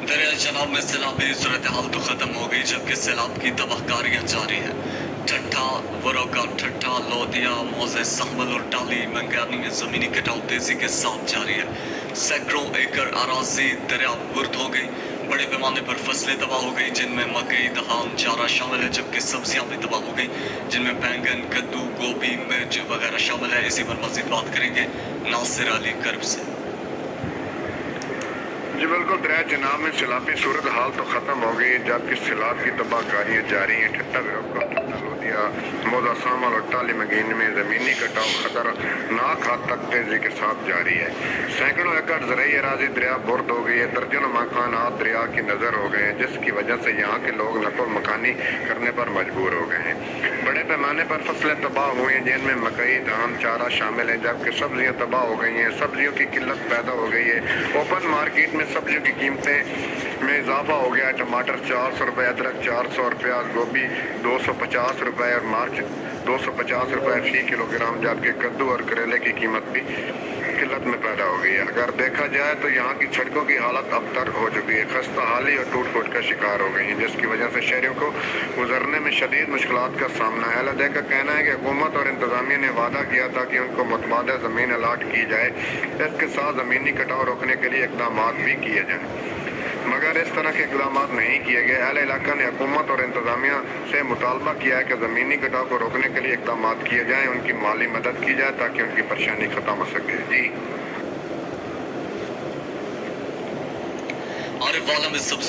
دریا جناب میں سیلابی صورتحال تو ختم ہو گئی جبکہ سیلاب کی تباہکاریاں جاری ہیں۔ ٹھٹھا، ورقہ، ٹھٹھا، لودھیا، موزے، سہمل اور ٹالی منگانی میں زمینی کٹاؤ تیزی کے ساتھ جاری ہے۔ سینکڑوں ایکڑ اراضی دریا برد ہو گئی۔ بڑے پیمانے پر فصلیں تباہ ہو گئی جن میں مکئی، دھان، چارہ شامل ہے جبکہ سبزیاں بھی تباہ ہو گئی جن میں بینگن، کدو، گوبھی، مرچ وغیرہ شامل ہے۔ اسی پر مزید بات کریں گے ناصر علی کرب سے۔ جی بالکل، دریا جناب میں سیلابی صورتحال تو ختم ہو گئی جبکہ سیلاب کی تباہ کاریاں جاری ہیں۔ ٹھٹھا، ورقہ، ٹھٹھا، لودھیا، موزہ، سہمل اور ٹالی منگانی میں زمینی کٹاؤ خطرناک حد تک تیزی کے ساتھ جاری ہے۔ سینکڑوں ایکڑ زرعی اراضی دریا برد ہو گئی ہے۔ درجنوں مکانات دریا کی نظر ہو گئے ہیں جس کی وجہ سے یہاں کے لوگ نقل مکانی کرنے پر مجبور ہو گئے ہیں۔ بڑے پیمانے پر فصلیں تباہ ہوئی ہیں جن میں مکئی، دھان، چارہ شامل ہیں جبکہ سبزیاں تباہ ہو گئی ہیں۔ سبزیوں کی قلت پیدا ہو گئی ہے۔ اوپن مارکیٹ میں سبزیوں کی قیمتیں میں اضافہ ہو گیا ہے۔ ٹماٹر 400 روپے، ادرک 400 روپے، گوبھی 250 روپے اور مرچ 250 روپے فی کلو گرام جبکہ کدو اور کریلے کی قیمت بھی قلت میں پیدا ہو گئی ہے۔ اگر دیکھا جائے تو یہاں کی سڑکوں کی حالت ابتر ہو چکی ہے، خستہ حالی اور ٹوٹ پھوٹ کا شکار ہو گئی ہیں جس کی وجہ سے شہریوں کو گزرنے میں شدید مشکلات کا سامنا ہے۔ اہل عہدے کا کہنا ہے کہ حکومت اور انتظامیہ نے وعدہ کیا تھا کہ ان کو متبادل زمین الاٹ کی جائے، اس کے ساتھ زمینی کٹاؤ روکنے کے لیے اقدامات بھی کیے جائیں، مگر اس طرح کے اقدامات نہیں کیے گئے۔ اہل علاقہ نے حکومت اور انتظامیہ سے مطالبہ کیا ہے کہ زمینی کٹاؤ کو روکنے کے لیے اقدامات کیے جائیں، ان کی مالی مدد کی جائے تاکہ ان کی پریشانی ختم ہو سکے۔ جی عارف عالم اس سبزی